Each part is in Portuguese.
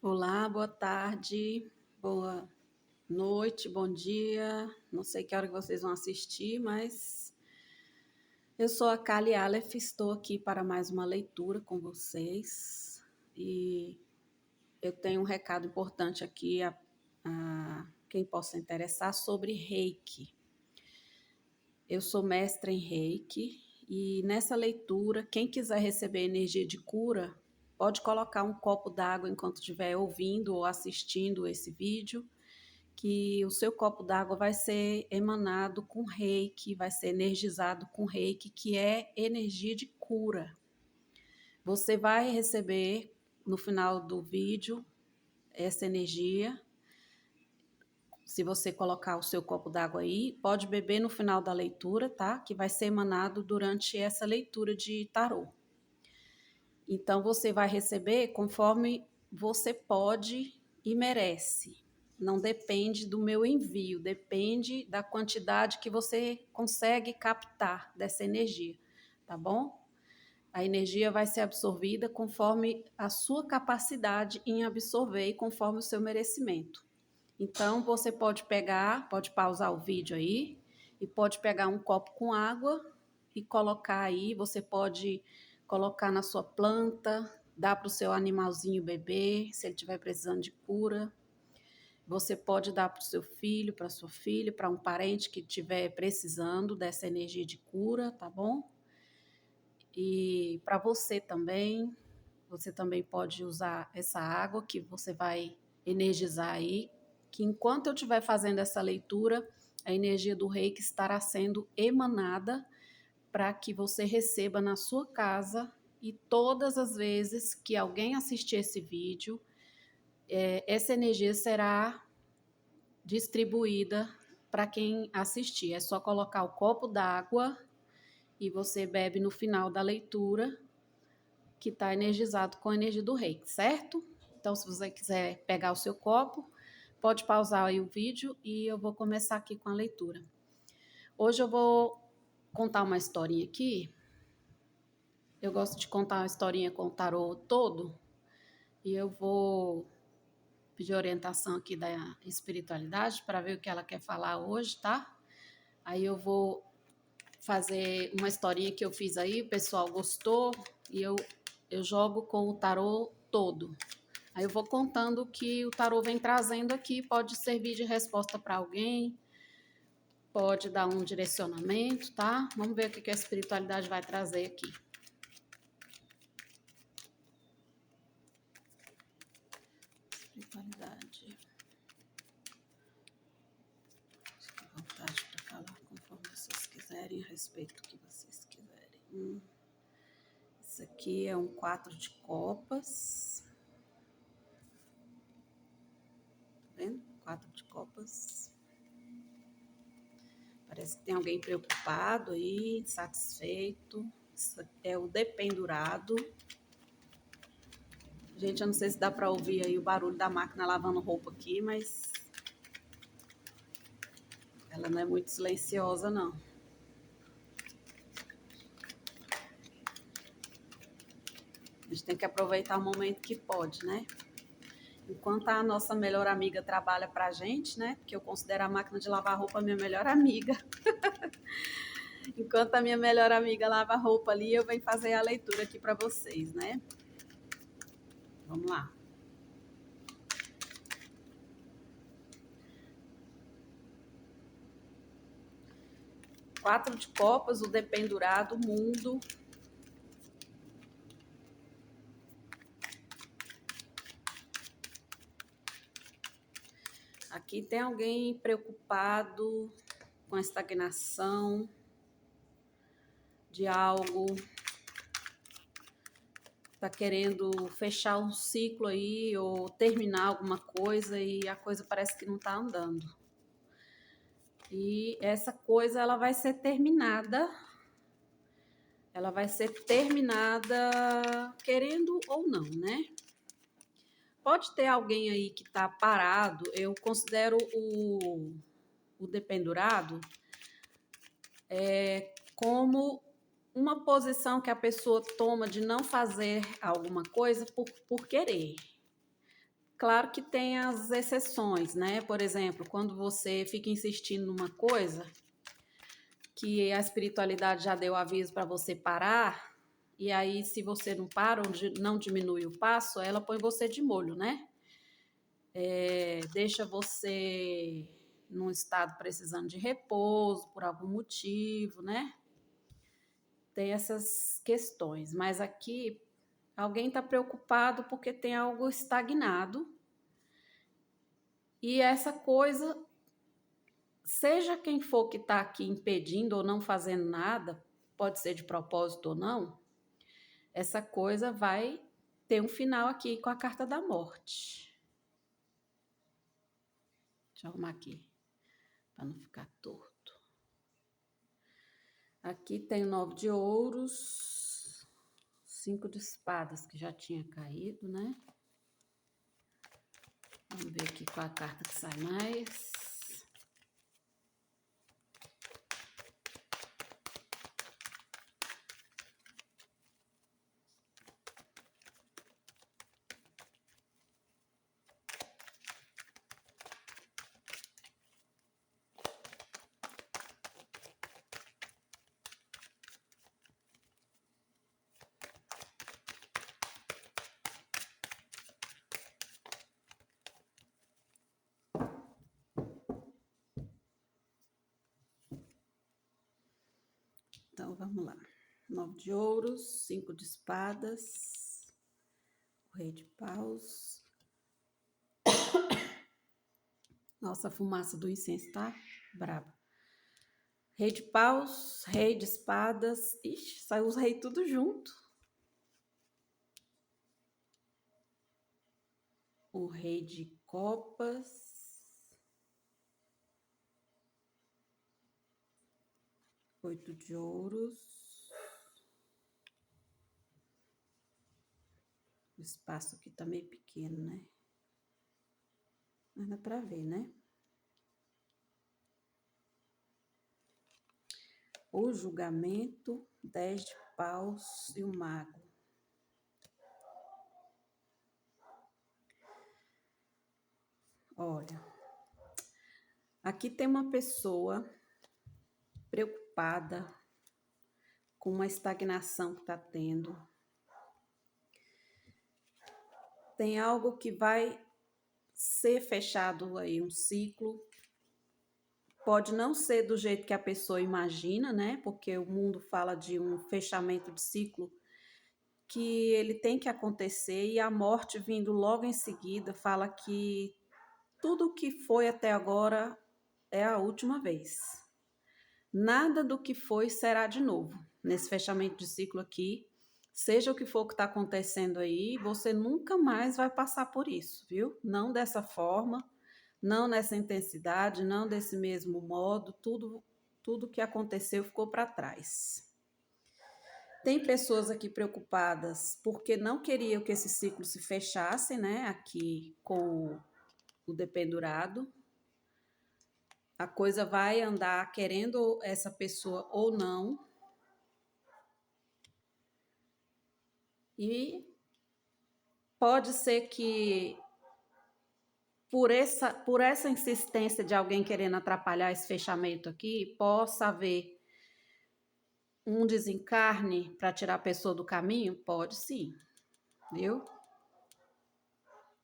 Olá, boa tarde, boa noite, bom dia. Não sei que hora que vocês vão assistir, mas eu sou a Kali Aleph, estou aqui para mais uma leitura com vocês e eu tenho um recado importante aqui a quem possa interessar sobre Reiki. Eu sou mestra em Reiki e nessa leitura, quem quiser receber energia de cura, pode colocar um copo d'água enquanto estiver ouvindo ou assistindo esse vídeo, que o seu copo d'água vai ser emanado com reiki, vai ser energizado com reiki, que é energia de cura. Você vai receber no final do vídeo essa energia. Se você colocar o seu copo d'água aí, pode beber no final da leitura, tá? Que vai ser emanado durante essa leitura de tarô. Então você vai receber conforme você pode e merece. Não depende do meu envio, depende da quantidade que você consegue captar dessa energia, tá bom? A energia vai ser absorvida conforme a sua capacidade em absorver e conforme o seu merecimento. Então você pode pegar, pode pausar o vídeo aí e pode pegar um copo com água e colocar aí. Você pode colocar na sua planta, dar para o seu animalzinho beber, se ele estiver precisando de cura. Você pode dar para o seu filho, para sua filha, para um parente que estiver precisando dessa energia de cura, tá bom? E para você também pode usar essa água que você vai energizar aí, que enquanto eu estiver fazendo essa leitura, a energia do reiki estará sendo emanada para que você receba na sua casa e todas as vezes que alguém assistir esse vídeo, essa energia será distribuída para quem assistir. É só colocar o copo d'água e você bebe no final da leitura, que está energizado com a energia do reiki, certo? Então, se você quiser pegar o seu copo, pode pausar aí o vídeo e eu vou começar aqui com a leitura. Hoje eu vou contar uma historinha aqui. Eu gosto de contar uma historinha com o tarô todo e eu vou pedir orientação aqui da espiritualidade para ver o que ela quer falar hoje, tá? Aí eu vou fazer uma historinha que eu fiz aí, o pessoal gostou e eu jogo com o tarô todo. Aí eu vou contando o que o tarô vem trazendo aqui, pode servir de resposta para alguém, pode dar um direcionamento, tá? Vamos ver o que a espiritualidade vai trazer aqui. Espiritualidade. Fique à vontade para falar conforme vocês quiserem, a respeito do que vocês quiserem. Isso aqui é um 4 de copas. Tá vendo? 4 de copas. Parece que tem alguém preocupado aí, insatisfeito. Isso é o dependurado. Gente, eu não sei se dá para ouvir aí o barulho da máquina lavando roupa aqui, mas ela não é muito silenciosa, não. A gente tem que aproveitar o momento que pode, né? Enquanto a nossa melhor amiga trabalha pra gente, né? Porque eu considero a máquina de lavar roupa minha melhor amiga. Enquanto a minha melhor amiga lava a roupa ali, eu venho fazer a leitura aqui para vocês, né? Vamos lá. Quatro de copas, o dependurado, o mundo. Aqui tem alguém preocupado com a estagnação de algo, tá querendo fechar um ciclo aí ou terminar alguma coisa e a coisa parece que não tá andando. E essa coisa ela vai ser terminada, querendo ou não, né? Pode ter alguém aí que tá parado, eu considero o dependurado como uma posição que a pessoa toma de não fazer alguma coisa por querer. Claro que tem as exceções, né? Por exemplo, quando você fica insistindo numa coisa que a espiritualidade já deu aviso para você parar, e aí se você não para ou não diminui o passo, ela põe você de molho, né? Deixa você num estado precisando de repouso por algum motivo, né? Tem essas questões, mas aqui alguém está preocupado porque tem algo estagnado e essa coisa, seja quem for que está aqui impedindo ou não fazendo nada, pode ser de propósito ou não, essa coisa vai ter um final aqui com a carta da morte. Deixa eu arrumar aqui, para não ficar torto. Aqui tem o 9 de ouros, 5 de espadas, que já tinha caído, né? Vamos ver aqui qual a carta que sai mais. Então, vamos lá. 9 de ouros, 5 de espadas, o rei de paus. Nossa, a fumaça do incenso tá braba. Rei de paus, rei de espadas. Ixi, saiu os reis tudo junto. O rei de copas. 8 de ouros. O espaço aqui tá meio pequeno, né? Mas dá pra ver, né? O julgamento, 10 de paus e o mago. Olha, aqui tem uma pessoa preocupada com uma estagnação que está tendo. Tem algo que vai ser fechado aí, um ciclo. Pode não ser do jeito que a pessoa imagina, né? Porque o mundo fala de um fechamento de ciclo que ele tem que acontecer e a morte vindo logo em seguida fala que tudo que foi até agora é a última vez. Nada do que foi será de novo. Nesse fechamento de ciclo aqui, seja o que for que está acontecendo aí, você nunca mais vai passar por isso, viu? Não dessa forma, não nessa intensidade, não desse mesmo modo, tudo que aconteceu ficou para trás. Tem pessoas aqui preocupadas porque não queriam que esse ciclo se fechasse, né? Aqui com o dependurado. A coisa vai andar querendo essa pessoa ou não. E pode ser que por essa insistência de alguém querendo atrapalhar esse fechamento aqui, possa haver um desencarne para tirar a pessoa do caminho? Pode sim, viu?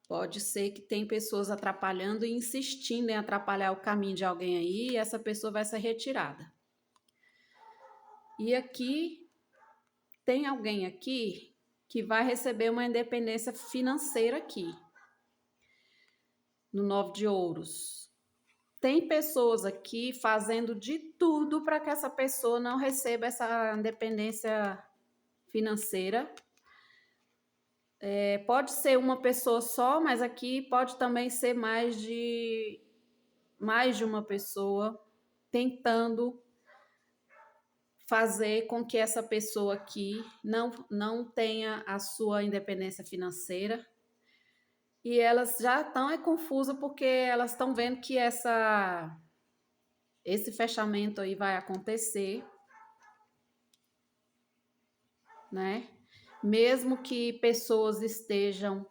Pode ser que tem pessoas atrapalhando e insistindo em atrapalhar o caminho de alguém aí e essa pessoa vai ser retirada. E aqui, tem alguém aqui que vai receber uma independência financeira aqui, no 9 de ouros. Tem pessoas aqui fazendo de tudo para que essa pessoa não receba essa independência financeira. Pode ser uma pessoa só, mas aqui pode também ser mais de uma pessoa tentando fazer com que essa pessoa aqui não tenha a sua independência financeira. E elas já estão confusas porque elas estão vendo que esse fechamento aí vai acontecer, né? Mesmo que pessoas estejam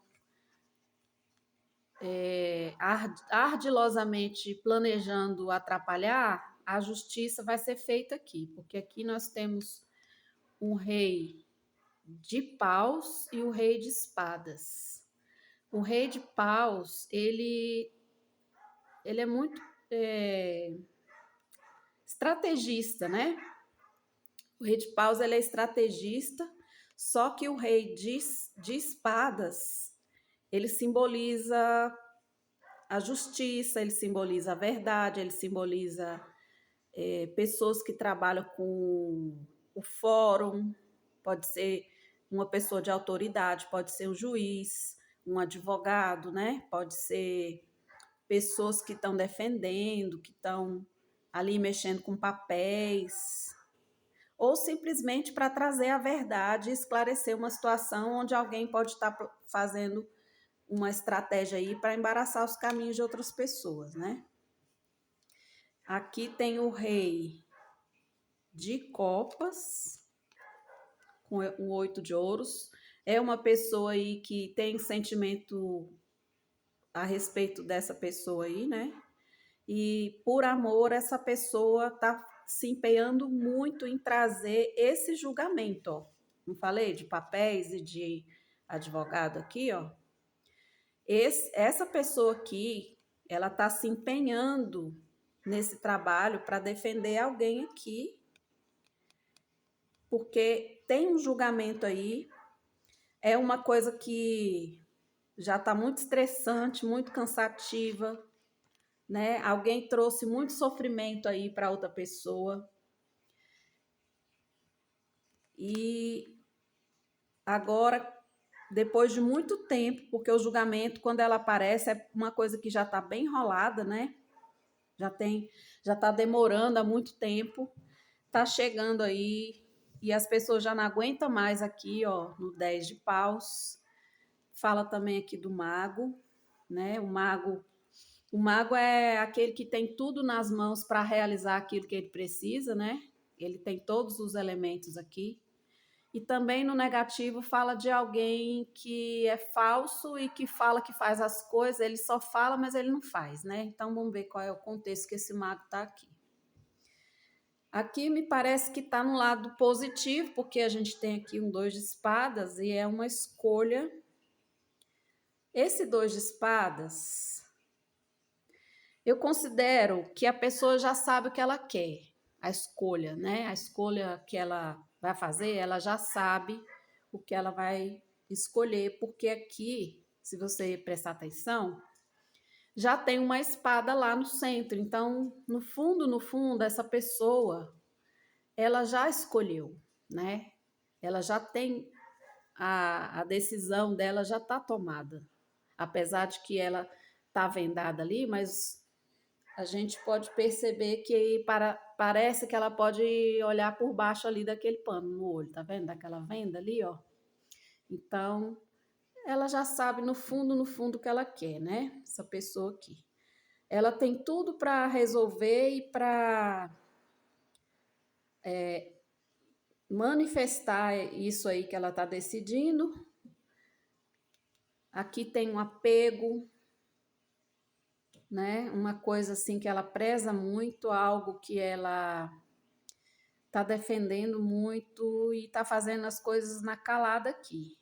ardilosamente planejando atrapalhar, a justiça vai ser feita aqui, porque aqui nós temos um rei de paus e o rei de espadas. O rei de paus, ele é muito estrategista, né? O rei de paus ele é estrategista, só que o rei de espadas, ele simboliza a justiça, ele simboliza a verdade, ele simboliza pessoas que trabalham com o fórum, pode ser uma pessoa de autoridade, pode ser um juiz, um advogado, né? Pode ser pessoas que estão defendendo, que estão ali mexendo com papéis, ou simplesmente para trazer a verdade e esclarecer uma situação onde alguém pode estar fazendo uma estratégia aí para embaraçar os caminhos de outras pessoas, né? Aqui tem o rei de copas, com o 8 de ouros. É uma pessoa aí que tem sentimento a respeito dessa pessoa aí, né? E por amor, essa pessoa tá se empenhando muito em trazer esse julgamento, ó. Não falei de papéis e de advogado aqui, ó. Essa pessoa aqui, ela tá se empenhando nesse trabalho para defender alguém aqui, porque tem um julgamento aí, é uma coisa que já está muito estressante, muito cansativa, né? Alguém trouxe muito sofrimento aí para outra pessoa. E agora, depois de muito tempo, porque o julgamento, quando ela aparece, é uma coisa que já está bem enrolada, né? Já está demorando há muito tempo, está chegando aí e as pessoas já não aguentam mais aqui, ó, no 10 de paus. Fala também aqui do mago, né? O mago é aquele que tem tudo nas mãos para realizar aquilo que ele precisa, né? Ele tem todos os elementos aqui. E também no negativo fala de alguém que é falso e que fala que faz as coisas, ele só fala, mas ele não faz, né? Então vamos ver qual é o contexto que esse mago está aqui. Aqui me parece que está no lado positivo, porque a gente tem aqui um 2 de espadas e é uma escolha. Esse 2 de espadas, eu considero que a pessoa já sabe o que ela quer, a escolha, né? A escolha que ela vai fazer, ela já sabe o que ela vai escolher, porque aqui, se você prestar atenção, já tem uma espada lá no centro. Então, no fundo, essa pessoa, ela já escolheu, né? Ela já tem a decisão dela já está tomada. Apesar de que ela está vendada ali, mas a gente pode perceber que parece que ela pode olhar por baixo ali daquele pano no olho, tá vendo? Daquela venda ali, ó. Então, ela já sabe no fundo o que ela quer, né? Essa pessoa aqui. Ela tem tudo para resolver e para manifestar isso aí que ela está decidindo. Aqui tem um apego, né? Uma coisa assim que ela preza muito, algo que ela está defendendo muito e está fazendo as coisas na calada aqui.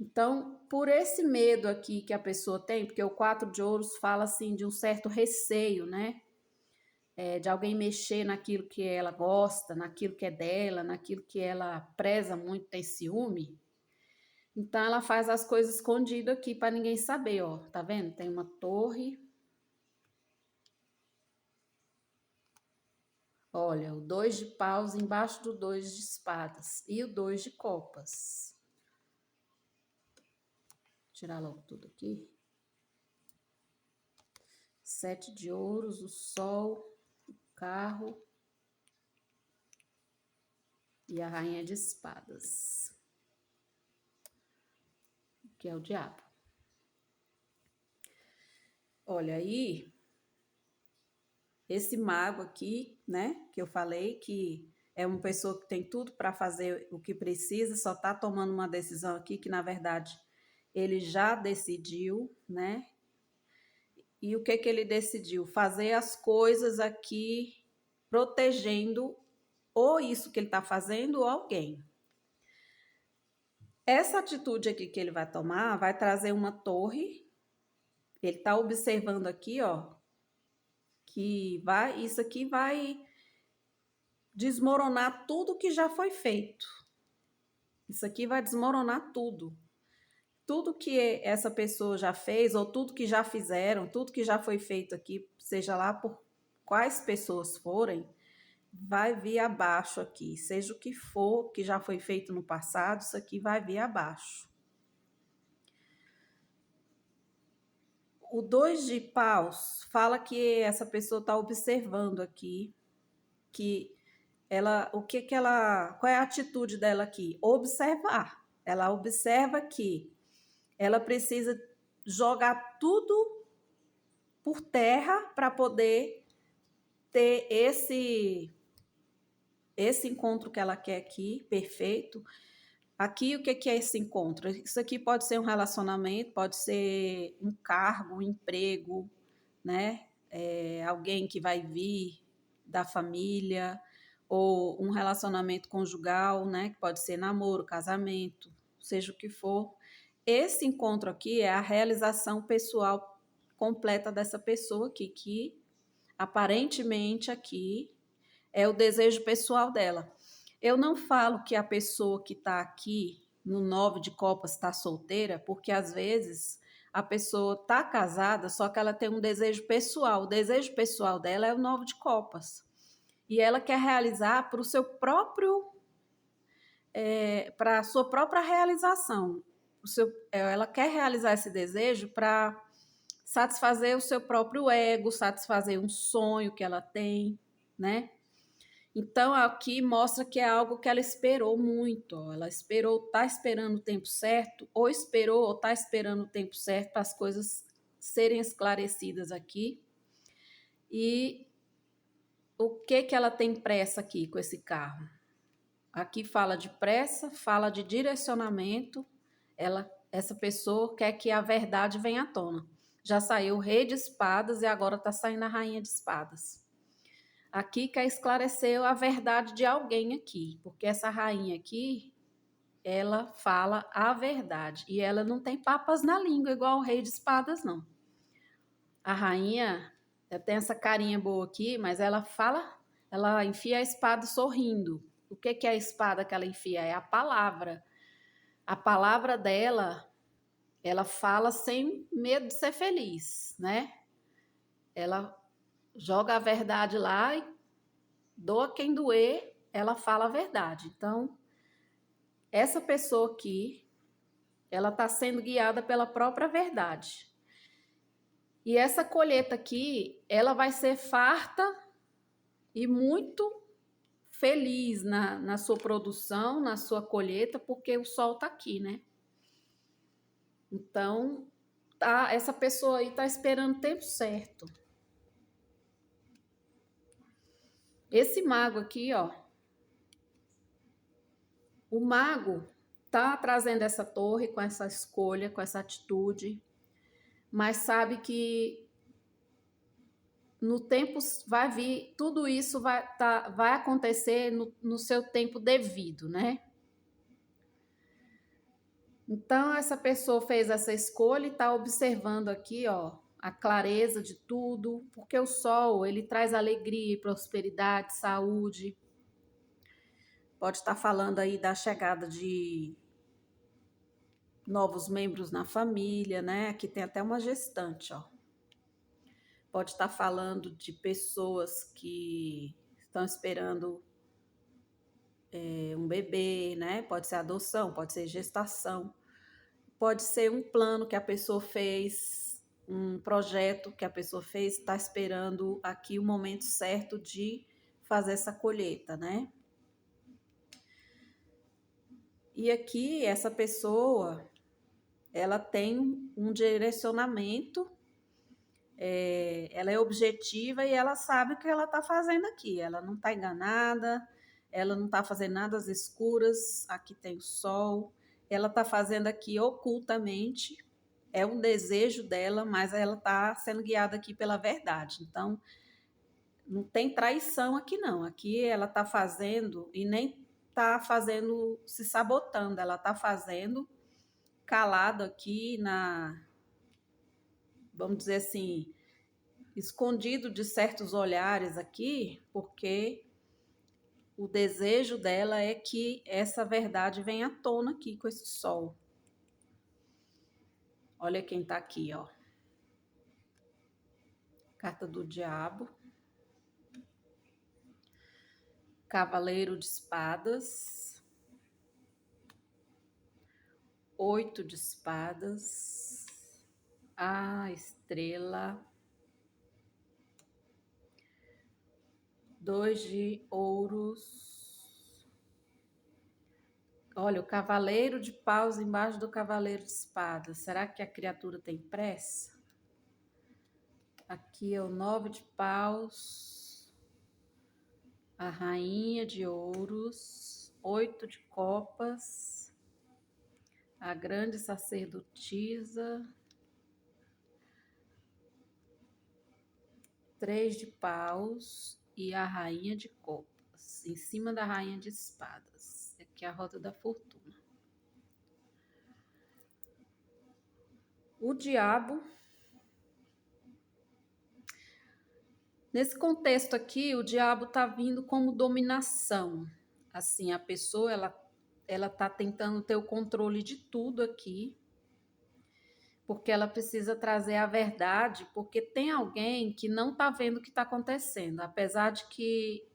Então, por esse medo aqui que a pessoa tem, porque o 4 de ouros fala assim de um certo receio, né? De alguém mexer naquilo que ela gosta, naquilo que é dela, naquilo que ela preza muito, tem ciúme. Então, ela faz as coisas escondidas aqui para ninguém saber, ó. Tá vendo? Tem uma torre. Olha, o 2 de paus embaixo do 2 de espadas e o 2 de copas. Vou tirar logo tudo aqui. 7 de ouros, o sol, o carro e a rainha de espadas, que é o diabo. Olha aí, esse mago aqui, né, que eu falei que é uma pessoa que tem tudo para fazer o que precisa, só está tomando uma decisão aqui que, na verdade, ele já decidiu, né? E o que ele decidiu? Fazer as coisas aqui protegendo ou isso que ele está fazendo ou alguém. Essa atitude aqui que ele vai tomar vai trazer uma torre. Ele está observando aqui, ó, que isso aqui vai desmoronar tudo que já foi feito. Isso aqui vai desmoronar tudo. Tudo que essa pessoa já fez, ou tudo que já fizeram, tudo que já foi feito aqui, seja lá por quais pessoas forem, vai vir abaixo aqui. Seja o que for que já foi feito no passado, isso aqui vai vir abaixo. O 2 de paus fala que essa pessoa está observando aqui, que qual é a atitude dela aqui? Observar. Ela observa que ela precisa jogar tudo por terra para poder ter esse encontro que ela quer aqui, perfeito. Aqui, o que é esse encontro? Isso aqui pode ser um relacionamento, pode ser um cargo, um emprego, né? Alguém que vai vir da família, ou um relacionamento conjugal, né? Que pode ser namoro, casamento, seja o que for. Esse encontro aqui é a realização pessoal completa dessa pessoa aqui, que aparentemente aqui é o desejo pessoal dela. Eu não falo que a pessoa que está aqui no 9 de copas está solteira, porque às vezes a pessoa está casada, só que ela tem um desejo pessoal. O desejo pessoal dela é o 9 de copas. E ela quer realizar para o seu próprio, para a sua própria realização. Ela quer realizar esse desejo para satisfazer o seu próprio ego, satisfazer um sonho que ela tem, né? Então, aqui mostra que é algo que ela esperou muito. Ó. Ela está esperando o tempo certo, ou esperou, ou está esperando o tempo certo para as coisas serem esclarecidas aqui. E o que ela tem pressa aqui com esse carro? Aqui fala de pressa, fala de direcionamento. Essa pessoa quer que a verdade venha à tona. Já saiu o rei de espadas e agora está saindo a rainha de espadas. Aqui quer esclarecer a verdade de alguém aqui, porque essa rainha aqui, ela fala a verdade e ela não tem papas na língua igual o rei de espadas, não. A rainha tem essa carinha boa aqui, mas ela enfia a espada sorrindo. O que é a espada que ela enfia? É a palavra. A palavra dela, ela fala sem medo de ser feliz, né? Ela joga a verdade lá e doa quem doer, ela fala a verdade. Então, essa pessoa aqui, ela está sendo guiada pela própria verdade. E essa colheita aqui, ela vai ser farta e muito feliz na sua produção, na sua colheita, porque o sol está aqui, né? Então, essa pessoa aí está esperando o tempo certo. Esse mago aqui, ó, o mago tá trazendo essa torre com essa escolha, com essa atitude, mas sabe que no tempo vai vir, tudo isso vai acontecer no seu tempo devido, né? Então, essa pessoa fez essa escolha e está observando aqui, ó, a clareza de tudo, porque o sol, ele traz alegria, prosperidade, saúde. Pode estar falando aí da chegada de novos membros na família, né? Aqui tem até uma gestante, ó. Pode estar falando de pessoas que estão esperando um bebê, né? Pode ser adoção, pode ser gestação, pode ser um plano que a pessoa fez, um projeto que a pessoa fez, está esperando aqui o momento certo de fazer essa colheita, né? E aqui essa pessoa, ela tem um direcionamento, ela é objetiva e ela sabe o que ela está fazendo aqui. Ela não está enganada, ela não está fazendo nada às escuras. Aqui tem o sol. ela está fazendo aqui ocultamente, é um desejo dela, mas ela está sendo guiada aqui pela verdade. Então, não tem traição aqui não. Aqui ela está fazendo e nem está fazendo se sabotando, ela está fazendo calado aqui vamos dizer assim, escondido de certos olhares aqui, porque o desejo dela é que essa verdade venha à tona aqui com esse sol. Olha quem está aqui, ó. Carta do Diabo. Cavaleiro de Espadas. 8 de espadas. A estrela. 2 de ouros. Olha, o cavaleiro de paus embaixo do cavaleiro de espadas. Será que a criatura tem pressa? Aqui é o 9 de paus. A rainha de ouros. 8 de copas. A grande sacerdotisa. 3 de paus e a rainha de copas, em cima da rainha de espadas. Aqui é a roda da fortuna. O diabo. Nesse contexto aqui, o diabo está vindo como dominação. Assim, a pessoa, ela tá tentando ter o controle de tudo aqui, porque ela precisa trazer a verdade, porque tem alguém que não está vendo o que está acontecendo, apesar de que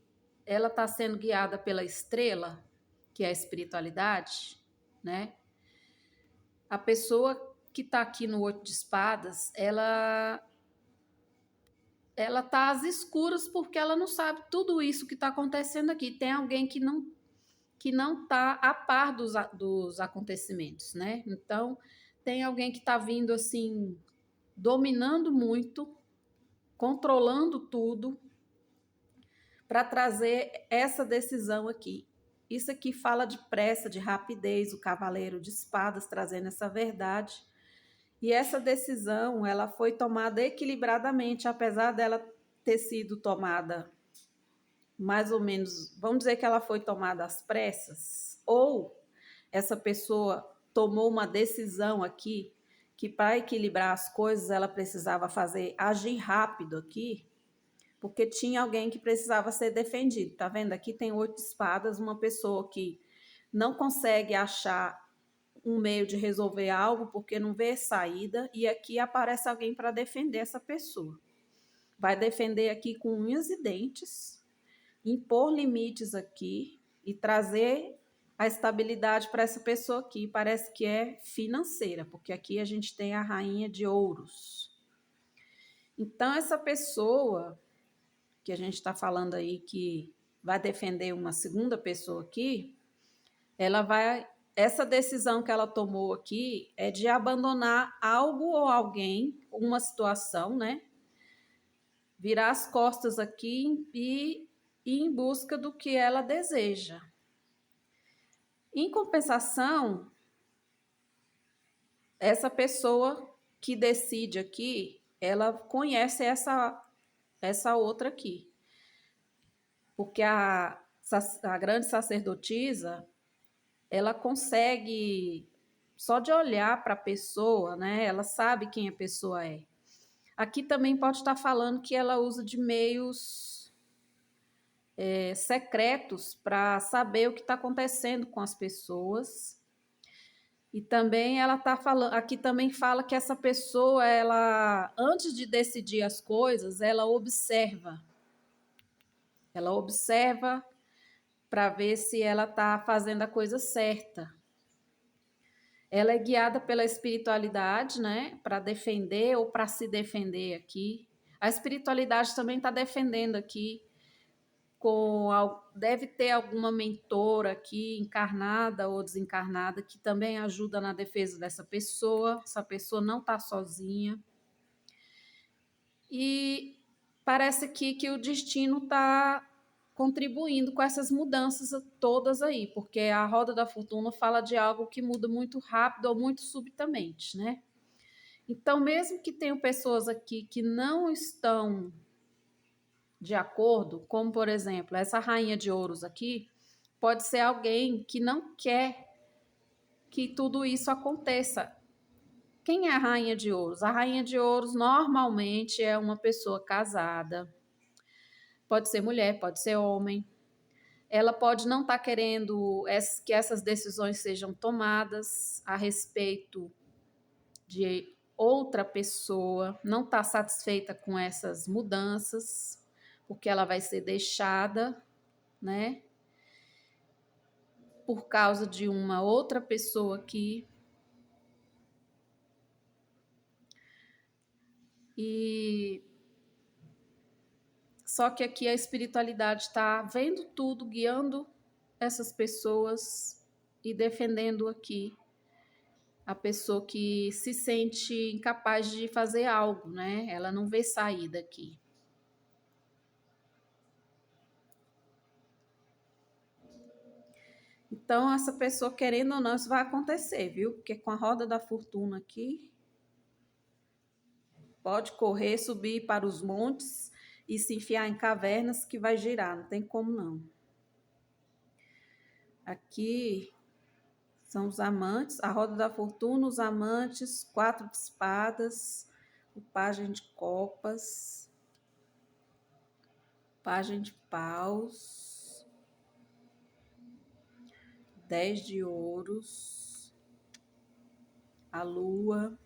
ela está sendo guiada pela estrela, que é a espiritualidade, né? A pessoa que está aqui no 8 de espadas, ela está às escuras porque ela não sabe tudo isso que está acontecendo aqui. Tem alguém que não está a par dos acontecimentos, né? Então, tem alguém que está vindo assim, dominando muito, controlando tudo, para trazer essa decisão aqui. Isso aqui fala de pressa, de rapidez, o cavaleiro de espadas trazendo essa verdade. E essa decisão, ela foi tomada equilibradamente, apesar dela ter sido tomada mais ou menos, vamos dizer que ela foi tomada às pressas, ou essa pessoa tomou uma decisão aqui que para equilibrar as coisas ela precisava agir rápido aqui, porque tinha alguém que precisava ser defendido. Tá vendo? Aqui tem 8 espadas, uma pessoa que não consegue achar um meio de resolver algo porque não vê saída, e aqui aparece alguém para defender essa pessoa. Vai defender aqui com unhas e dentes, impor limites aqui e trazer a estabilidade para essa pessoa aqui. Parece que é financeira, porque aqui a gente tem a rainha de ouros. Então, essa pessoa que a gente está falando aí que vai defender uma segunda pessoa aqui, essa decisão que ela tomou aqui é de abandonar algo ou alguém, uma situação, né? Virar as costas aqui e ir em busca do que ela deseja. Em compensação, essa pessoa que decide aqui, ela conhece essa outra aqui. Porque a grande sacerdotisa, ela consegue, só de olhar para a pessoa, né? Ela sabe quem a pessoa é. Aqui também pode estar falando que ela usa de meios secretos para saber o que está acontecendo com as pessoas. E também ela está falando, aqui também fala que essa pessoa, ela, antes de decidir as coisas, ela observa. Ela observa para ver se ela está fazendo a coisa certa. Ela é guiada pela espiritualidade, né? Para defender ou para se defender aqui. A espiritualidade também está defendendo aqui. Deve ter alguma mentora aqui, encarnada ou desencarnada, que também ajuda na defesa dessa pessoa. Essa pessoa não está sozinha. E parece aqui que o destino está contribuindo com essas mudanças todas aí, porque a roda da fortuna fala de algo que muda muito rápido ou muito subitamente, né? Então, mesmo que tenham pessoas aqui que não estão de acordo, como por exemplo, essa rainha de ouros aqui, pode ser alguém que não quer que tudo isso aconteça. Quem é a rainha de ouros? A rainha de ouros normalmente é uma pessoa casada, pode ser mulher, pode ser homem. Ela pode não estar querendo que essas decisões sejam tomadas a respeito de outra pessoa, não está satisfeita com essas mudanças, porque ela vai ser deixada, né, por causa de uma outra pessoa aqui. E só que aqui a espiritualidade está vendo tudo, guiando essas pessoas e defendendo aqui a pessoa que se sente incapaz de fazer algo, né? Ela não vê saída aqui. Então, essa pessoa, querendo ou não, isso vai acontecer, viu? Porque com a roda da fortuna aqui, pode correr, subir para os montes e se enfiar em cavernas que vai girar, não tem como não. Aqui são os amantes, a roda da fortuna, os amantes, 4 de espadas, o pajem de copas, pajem de paus, 10 de ouros, a lua,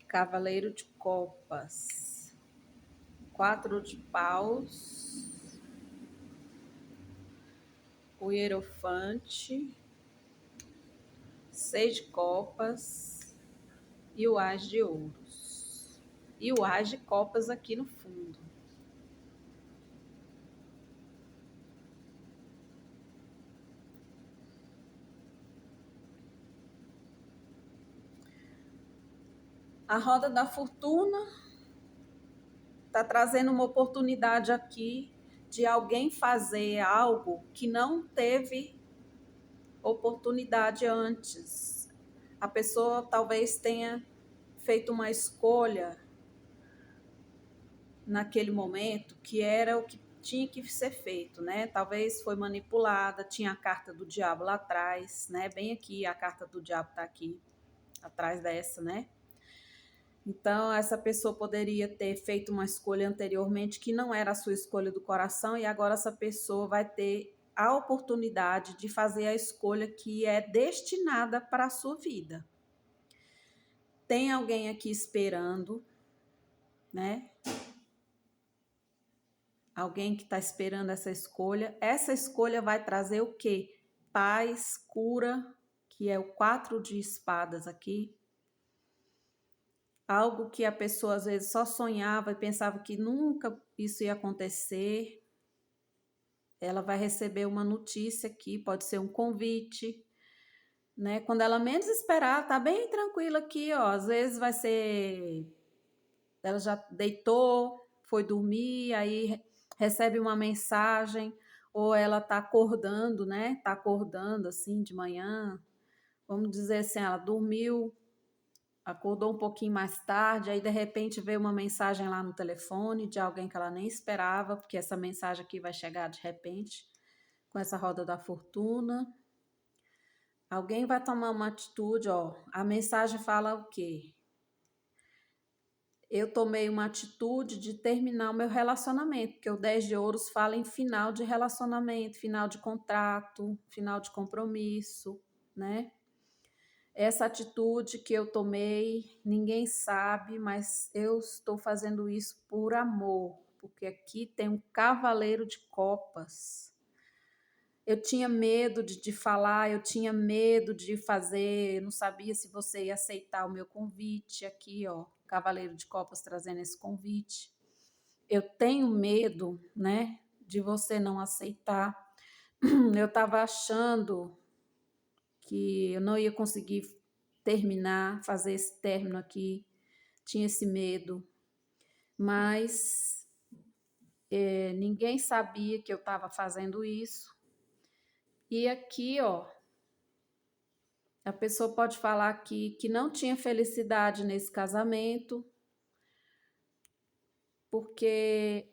cavaleiro de copas, 4 de paus, o hierofante, 6 de copas e o as de ouros. E o as de copas aqui no fundo. A roda da fortuna está trazendo uma oportunidade aqui de alguém fazer algo que não teve oportunidade antes. A pessoa talvez tenha feito uma escolha naquele momento que era o que tinha que ser feito, né? Talvez foi manipulada, tinha a carta do diabo lá atrás, né? Bem aqui, a carta do diabo está aqui, atrás dessa, né? Então, essa pessoa poderia ter feito uma escolha anteriormente que não era a sua escolha do coração, e agora essa pessoa vai ter a oportunidade de fazer a escolha que é destinada para a sua vida. Tem alguém aqui esperando, né? Alguém que está esperando essa escolha. Essa escolha vai trazer o quê? Paz, cura, que é o 4 de espadas aqui. Algo que a pessoa às vezes só sonhava e pensava que nunca isso ia acontecer. Ela vai receber uma notícia aqui, pode ser um convite, né? Quando ela menos esperar, tá bem tranquila aqui, ó. Às vezes vai ser, ela já deitou, foi dormir, aí recebe uma mensagem, ou ela tá acordando, né? Tá acordando assim de manhã. Vamos dizer assim, ela dormiu, acordou um pouquinho mais tarde, aí de repente veio uma mensagem lá no telefone de alguém que ela nem esperava, porque essa mensagem aqui vai chegar de repente, com essa roda da fortuna. Alguém vai tomar uma atitude, ó. A mensagem fala o quê? Eu tomei uma atitude de terminar o meu relacionamento, porque o 10 de ouros fala em final de relacionamento, final de contrato, final de compromisso, né? Essa atitude que eu tomei, ninguém sabe, mas eu estou fazendo isso por amor, porque aqui tem um cavaleiro de copas. Eu tinha medo de falar, eu tinha medo de fazer, não sabia se você ia aceitar o meu convite aqui, ó, cavaleiro de copas trazendo esse convite. Eu tenho medo, né, de você não aceitar. Eu estava achando que eu não ia conseguir terminar, fazer esse término aqui, tinha esse medo. mas ninguém sabia que eu estava fazendo isso. E aqui, ó, a pessoa pode falar aqui que não tinha felicidade nesse casamento, porque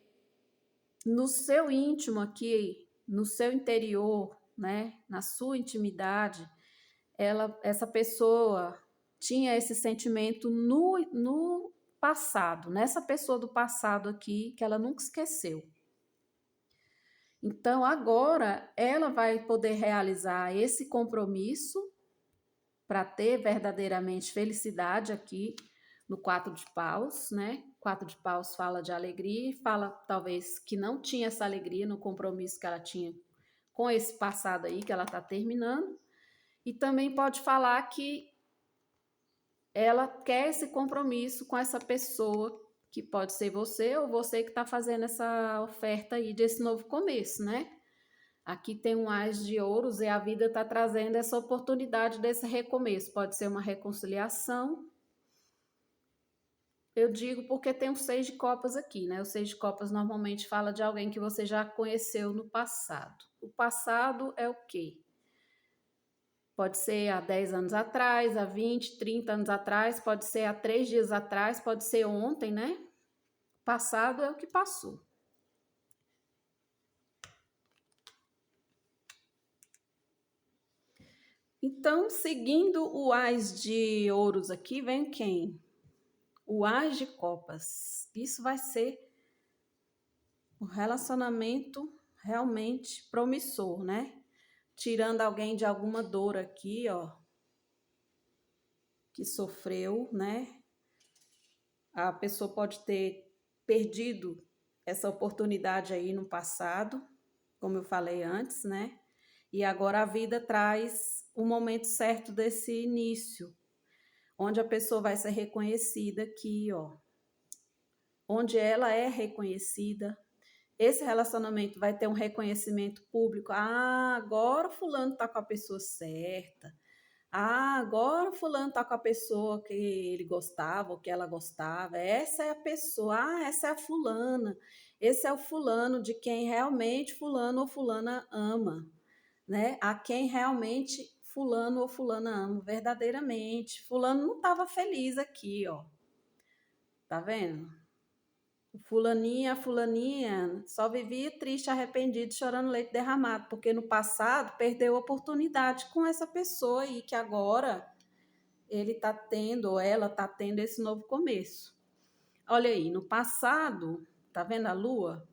no seu íntimo aqui, no seu interior, né, na sua intimidade, essa pessoa tinha esse sentimento no passado, nessa pessoa do passado aqui, que ela nunca esqueceu. Então, agora, ela vai poder realizar esse compromisso para ter verdadeiramente felicidade aqui no 4 de paus, né? 4 de paus fala de alegria e fala talvez que não tinha essa alegria no compromisso que ela tinha com esse passado aí que ela está terminando. E também pode falar que ela quer esse compromisso com essa pessoa, que pode ser você ou você que está fazendo essa oferta aí desse novo começo, né? Aqui tem um Ás de Ouros e a vida está trazendo essa oportunidade desse recomeço. Pode ser uma reconciliação. Eu digo porque tem um 6 de copas aqui, né? O 6 de copas normalmente fala de alguém que você já conheceu no passado. O passado é o quê? Pode ser há 10 anos atrás, há 20, 30 anos atrás, pode ser há 3 dias atrás, pode ser ontem, né? Passado é o que passou. Então, seguindo o Ás de Ouros aqui, vem quem? O Ás de Copas. Isso vai ser um relacionamento realmente promissor, né? Tirando alguém de alguma dor aqui, ó, que sofreu, né? A pessoa pode ter perdido essa oportunidade aí no passado, como eu falei antes, né? E agora a vida traz o momento certo desse início, onde a pessoa vai ser reconhecida aqui, ó. Onde ela é reconhecida, esse relacionamento vai ter um reconhecimento público. Ah, agora fulano tá com a pessoa certa. Ah, agora fulano tá com a pessoa que ele gostava ou que ela gostava. Essa é a pessoa. Ah, essa é a fulana. Esse é o fulano de quem realmente fulano ou fulana ama, né? A quem realmente fulano ou fulana ama verdadeiramente. Fulano não estava feliz aqui, ó. Tá vendo? A fulaninha só vivia triste, arrependido, chorando leite derramado, porque no passado perdeu a oportunidade com essa pessoa aí que agora ele está tendo, ou ela está tendo esse novo começo. Olha aí, no passado, tá vendo a lua?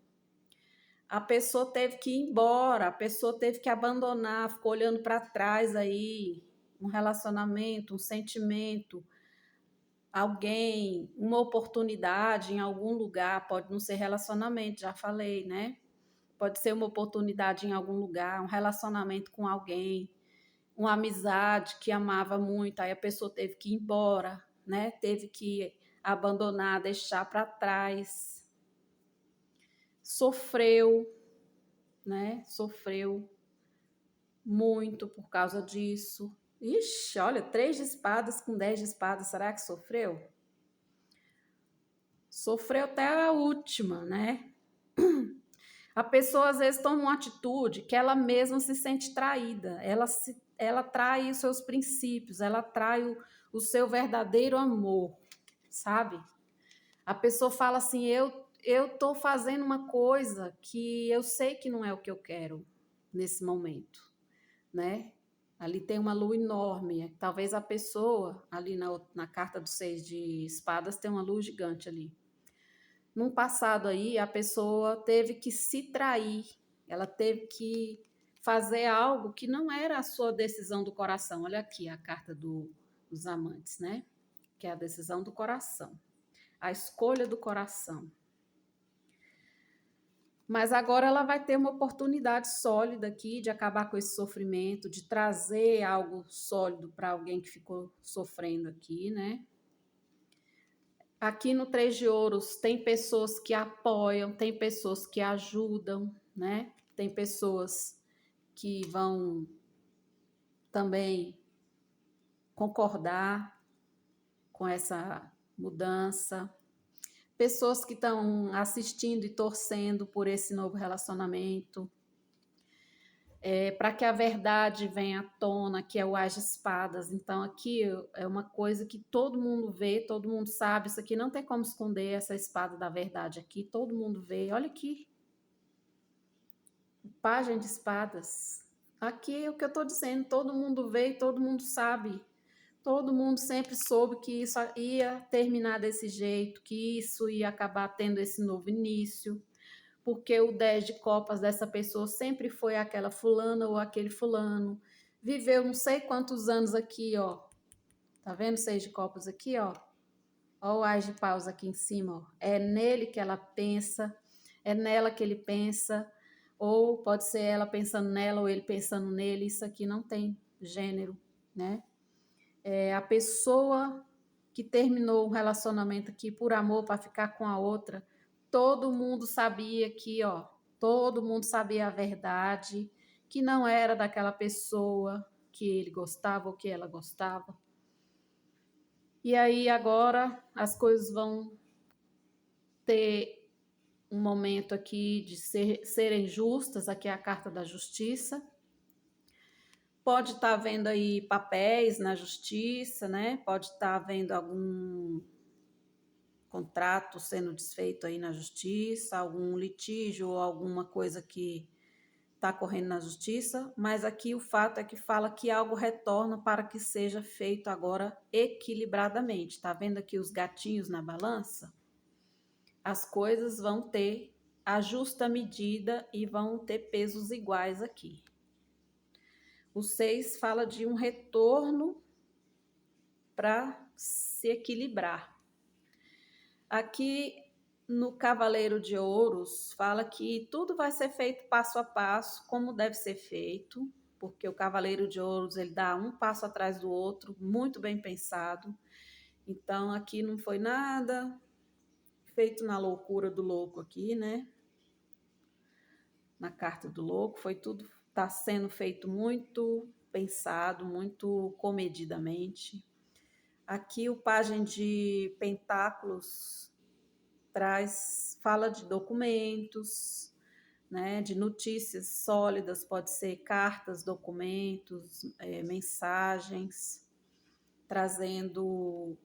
A pessoa teve que ir embora, a pessoa teve que abandonar, ficou olhando para trás aí, um relacionamento, um sentimento, alguém, uma oportunidade em algum lugar, pode não ser relacionamento, já falei, né? Pode ser uma oportunidade em algum lugar, um relacionamento com alguém, uma amizade que amava muito, aí a pessoa teve que ir embora, né? Teve que abandonar, deixar para trás. Sofreu, né? Sofreu muito por causa disso. Ixi, olha, 3 de espadas com 10 de espadas, será que sofreu? Sofreu até a última, né? A pessoa às vezes toma uma atitude que ela mesma se sente traída, ela trai os seus princípios, ela trai o seu verdadeiro amor, sabe? A pessoa fala assim: eu tô fazendo uma coisa que eu sei que não é o que eu quero nesse momento, né? Ali tem uma lua enorme, talvez a pessoa, ali na carta do 6 de espadas, tem uma lua gigante ali. Num passado aí, a pessoa teve que se trair, ela teve que fazer algo que não era a sua decisão do coração. Olha aqui a carta dos amantes, né? Que é a decisão do coração, a escolha do coração. Mas agora ela vai ter uma oportunidade sólida aqui de acabar com esse sofrimento, de trazer algo sólido para alguém que ficou sofrendo aqui, né? Aqui no 3 de ouros tem pessoas que apoiam, tem pessoas que ajudam, né? Tem pessoas que vão também concordar com essa mudança. pessoas que estão assistindo e torcendo por esse novo relacionamento, para que a verdade venha à tona, que é o As de Espadas. Então, aqui é uma coisa que todo mundo vê, todo mundo sabe. Isso aqui não tem como esconder essa espada da verdade aqui. Todo mundo vê. Olha aqui, Pajem de Espadas. Aqui é o que eu estou dizendo. Todo mundo vê e todo mundo sabe. Todo mundo sempre soube que isso ia terminar desse jeito, que isso ia acabar tendo esse novo início, porque o 10 de copas dessa pessoa sempre foi aquela fulana ou aquele fulano. Viveu não sei quantos anos aqui, ó. Tá vendo 6 de copas aqui, ó? Ó o As de paus aqui em cima, ó. É nele que ela pensa, é nela que ele pensa, ou pode ser ela pensando nela ou ele pensando nele. Isso aqui não tem gênero, né? É a pessoa que terminou um relacionamento aqui por amor para ficar com a outra, todo mundo sabia aqui, ó, todo mundo sabia a verdade, que não era daquela pessoa que ele gostava ou que ela gostava. E aí agora as coisas vão ter um momento aqui de serem justas, aqui é a carta da justiça. Pode estar vendo aí papéis na justiça, né? Pode estar vendo algum contrato sendo desfeito aí na justiça, algum litígio ou alguma coisa que está correndo na justiça, mas aqui o fato é que fala que algo retorna para que seja feito agora equilibradamente. Tá vendo aqui os gatinhos na balança? As coisas vão ter a justa medida e vão ter pesos iguais aqui. O 6 fala de um retorno para se equilibrar. Aqui no Cavaleiro de Ouros fala que tudo vai ser feito passo a passo, como deve ser feito, porque o Cavaleiro de Ouros ele dá um passo atrás do outro, muito bem pensado. Então aqui não foi nada feito na loucura do louco aqui, né? Na carta do louco, foi tudo, está sendo feito muito pensado, muito comedidamente. Aqui o Pajem de Pentáculos fala de documentos, né, de notícias sólidas, pode ser cartas, documentos, mensagens, trazendo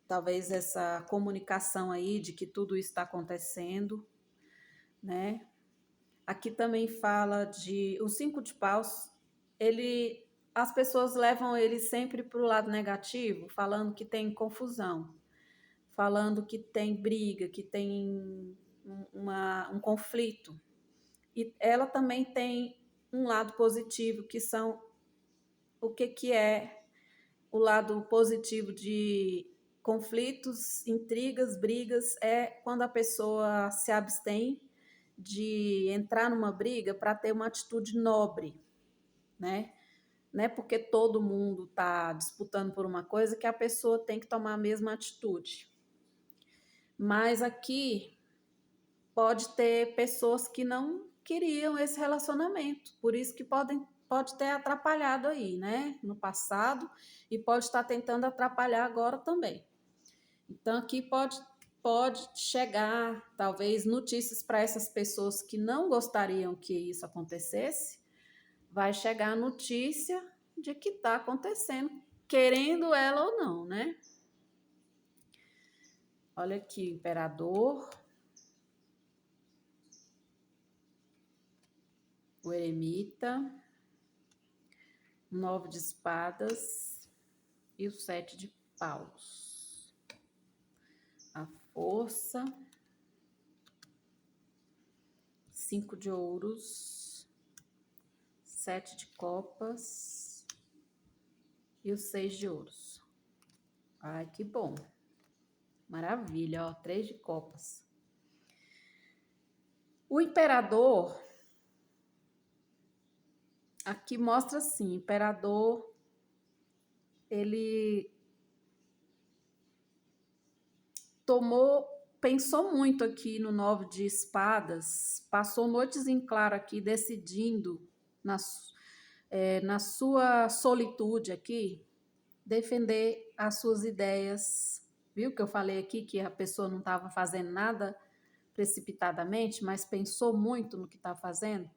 talvez essa comunicação aí de que tudo está acontecendo, né? Aqui também fala de o 5 de paus, as pessoas levam ele sempre para o lado negativo, falando que tem confusão, falando que tem briga, que tem um conflito. E ela também tem um lado positivo, que são o que é o lado positivo de conflitos, intrigas, brigas, é quando a pessoa se abstém de entrar numa briga para ter uma atitude nobre, né? Não é porque todo mundo está disputando por uma coisa que a pessoa tem que tomar a mesma atitude. Mas aqui pode ter pessoas que não queriam esse relacionamento, por isso que pode ter atrapalhado aí, né, no passado, e pode estar tentando atrapalhar agora também. Então aqui pode chegar, talvez, notícias para essas pessoas que não gostariam que isso acontecesse, vai chegar a notícia de que está acontecendo, querendo ela ou não, né? Olha aqui, Imperador, o Eremita, 9 de espadas e o 7 de paus. A força, 5 de ouros, 7 de copas e o 6 de ouros. Ai, que bom. Maravilha, ó, 3 de copas. O imperador, aqui mostra assim, imperador, ele pensou muito aqui no 9 de espadas, passou noites em claro aqui, decidindo na sua solitude aqui, defender as suas ideias, Viu que eu falei aqui que a pessoa não estava fazendo nada precipitadamente, mas pensou muito no que está fazendo?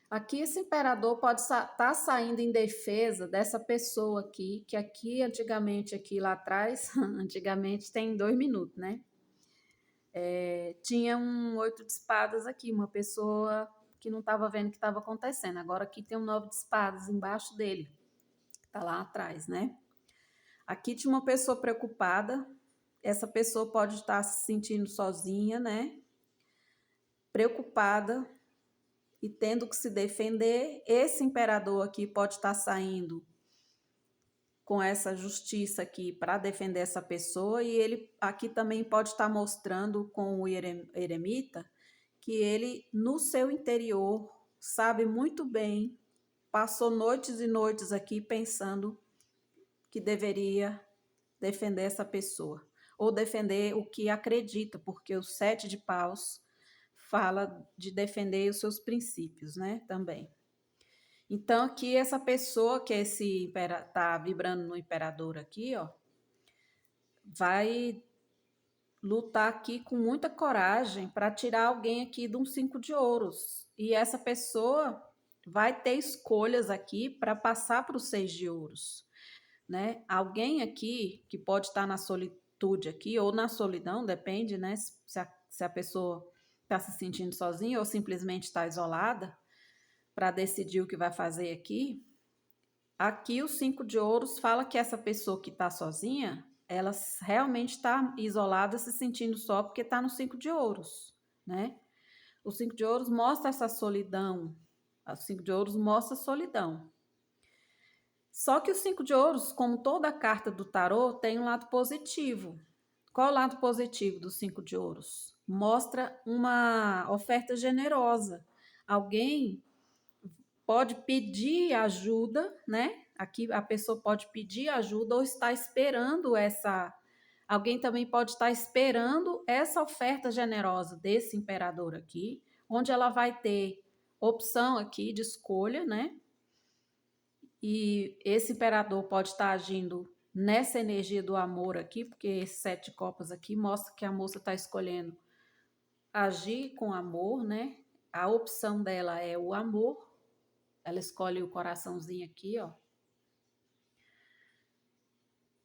Aqui esse imperador pode estar saindo em defesa dessa pessoa aqui, que aqui antigamente, aqui lá atrás, antigamente tem 2 minutos, né? Tinha um 8 de espadas aqui, uma pessoa que não estava vendo o que estava acontecendo. Agora aqui tem um 9 de espadas embaixo dele, que está lá atrás, né? Aqui tinha uma pessoa preocupada. Essa pessoa pode estar se sentindo sozinha, né? Preocupada e tendo que se defender. Esse imperador aqui pode estar saindo com essa justiça aqui para defender essa pessoa, e ele aqui também pode estar mostrando com o eremita que ele no seu interior sabe muito bem, passou noites e noites aqui pensando que deveria defender essa pessoa ou defender o que acredita, porque o 7 de paus fala de defender os seus princípios, né, também. Então, aqui essa pessoa que tá vibrando no imperador aqui, ó, vai lutar aqui com muita coragem para tirar alguém aqui de um 5 de ouros. E essa pessoa vai ter escolhas aqui para passar para o 6 de ouros, né? Alguém aqui que pode estar na solitude aqui ou na solidão, depende, né? Se a pessoa está se sentindo sozinha ou simplesmente está isolada, para decidir o que vai fazer aqui. Aqui o 5 de ouros fala que essa pessoa que está sozinha, ela realmente está isolada, se sentindo só porque está no 5 de ouros, né? O 5 de ouros mostra essa solidão. O 5 de ouros mostra a solidão. Só que o 5 de ouros, como toda carta do tarô, tem um lado positivo. Qual é o lado positivo do 5 de ouros? Mostra uma oferta generosa. Alguém pode pedir ajuda, né? Aqui a pessoa pode pedir ajuda ou está esperando essa. Alguém também pode estar esperando essa oferta generosa desse imperador aqui, onde ela vai ter opção aqui de escolha, né? E esse imperador pode estar agindo nessa energia do amor aqui, porque esse 7 de copas aqui mostra que a moça está escolhendo agir com amor, né? A opção dela é o amor. Ela escolhe o coraçãozinho aqui, ó.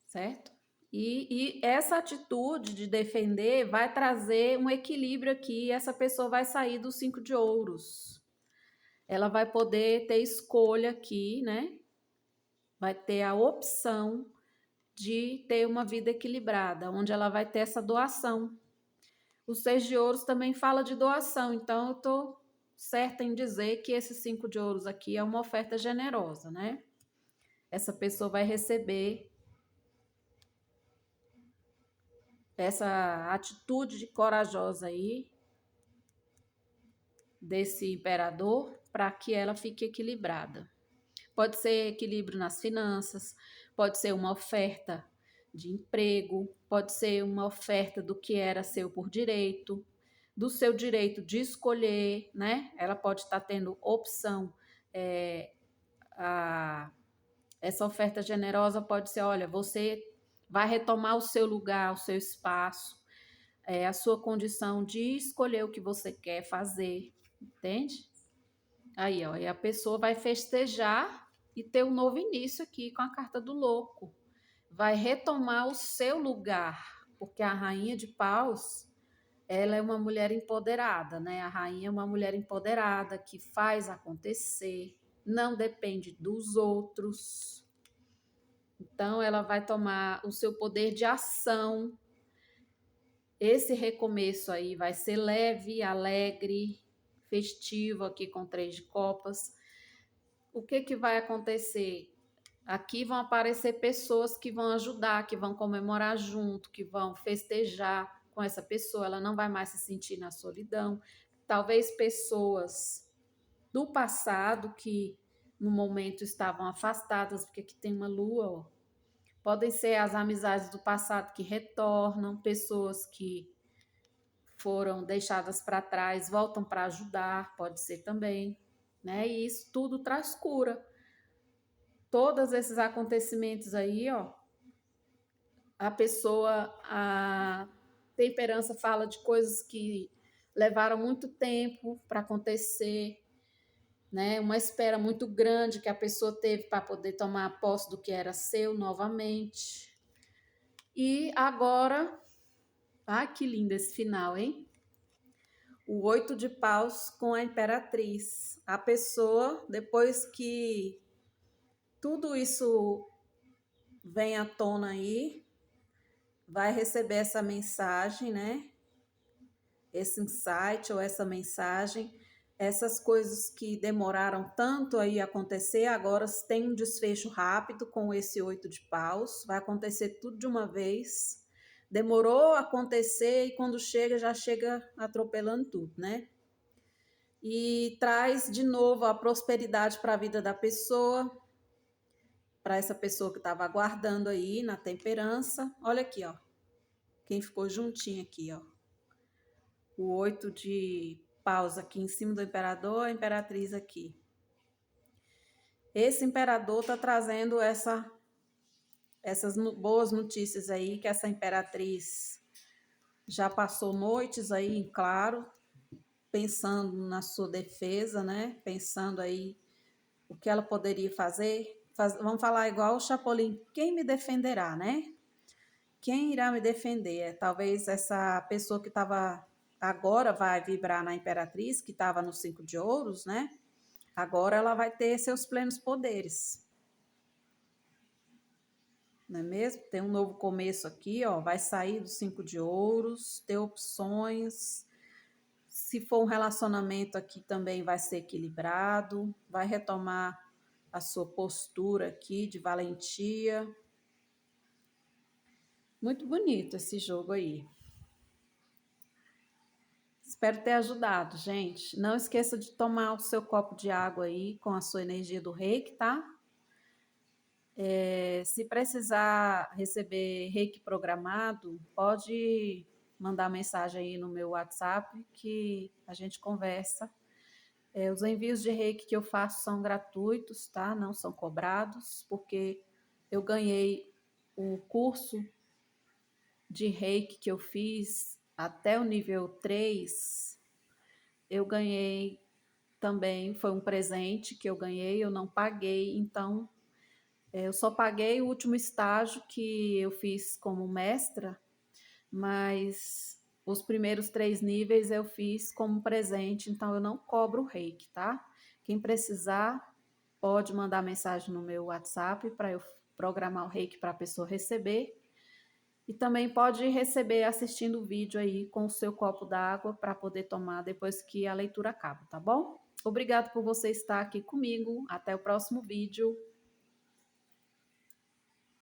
Certo? E essa atitude de defender vai trazer um equilíbrio aqui. E essa pessoa vai sair do 5 de ouros. Ela vai poder ter escolha aqui, né? Vai ter a opção de ter uma vida equilibrada, onde ela vai ter essa doação. O 6 de ouros também fala de doação, então eu tô certa em dizer que esse 5 de ouros aqui é uma oferta generosa, né? Essa pessoa vai receber essa atitude corajosa aí desse imperador para que ela fique equilibrada. Pode ser equilíbrio nas finanças, pode ser uma oferta de emprego, pode ser uma oferta do que era seu por direito, do seu direito de escolher, né? Ela pode estar tendo opção. Essa oferta generosa pode ser: olha, você vai retomar o seu lugar, o seu espaço, a sua condição de escolher o que você quer fazer, entende? Aí, ó, e a pessoa vai festejar e ter um novo início aqui com a carta do louco. Vai retomar o seu lugar, porque a rainha de paus, ela é uma mulher empoderada, né? A rainha é uma mulher empoderada que faz acontecer, não depende dos outros. Então, ela vai tomar o seu poder de ação. Esse recomeço aí vai ser leve, alegre, festivo aqui com 3 de copas. O que vai acontecer? Aqui vão aparecer pessoas que vão ajudar, que vão comemorar junto, que vão festejar com essa pessoa. Ela não vai mais se sentir na solidão. Talvez pessoas do passado que no momento estavam afastadas, porque aqui tem uma lua, ó. Podem ser as amizades do passado que retornam, pessoas que foram deixadas para trás, voltam para ajudar, pode ser também, né? E isso tudo traz cura. Todos esses acontecimentos aí, ó, a pessoa, a temperança fala de coisas que levaram muito tempo para acontecer, né? Uma espera muito grande que a pessoa teve para poder tomar posse do que era seu novamente. E agora, que lindo esse final, hein? O 8 de paus com a imperatriz. A pessoa, depois que tudo isso vem à tona aí, vai receber essa mensagem, né? Esse insight ou essa mensagem, essas coisas que demoraram tanto aí a acontecer, agora tem um desfecho rápido com esse 8 de paus, vai acontecer tudo de uma vez. Demorou a acontecer e quando chega, já chega atropelando tudo, né? E traz de novo a prosperidade para a vida da pessoa, para essa pessoa que estava aguardando aí na temperança. Olha aqui, ó. Quem ficou juntinho aqui, ó. O 8 de paus aqui em cima do imperador, a imperatriz aqui. Esse imperador está trazendo essas boas notícias aí, que essa imperatriz já passou noites aí em claro, pensando na sua defesa, né? Pensando aí o que ela poderia fazer. Vamos falar igual o Chapolin, quem me defenderá, né? Quem irá me defender? Talvez essa pessoa que estava agora vai vibrar na imperatriz, que estava no 5 de ouros, né? Agora ela vai ter seus plenos poderes. Não é mesmo? Tem um novo começo aqui, ó. Vai sair do 5 de ouros, ter opções. Se for um relacionamento aqui também vai ser equilibrado, vai retomar a sua postura aqui de valentia. Muito bonito esse jogo aí. Espero ter ajudado, gente. Não esqueça de tomar o seu copo de água aí com a sua energia do reiki, tá? Se precisar receber reiki programado, pode mandar mensagem aí no meu WhatsApp que a gente conversa. Os envios de reiki que eu faço são gratuitos, tá? Não são cobrados, porque eu ganhei o curso de reiki que eu fiz até o nível 3. Eu ganhei também, foi um presente que eu ganhei, eu não paguei, então eu só paguei o último estágio que eu fiz como mestra, mas os primeiros 3 níveis eu fiz como presente, então eu não cobro o reiki, tá? Quem precisar pode mandar mensagem no meu WhatsApp para eu programar o reiki para a pessoa receber. E também pode receber assistindo o vídeo aí com o seu copo d'água para poder tomar depois que a leitura acaba, tá bom? Obrigado por você estar aqui comigo. Até o próximo vídeo.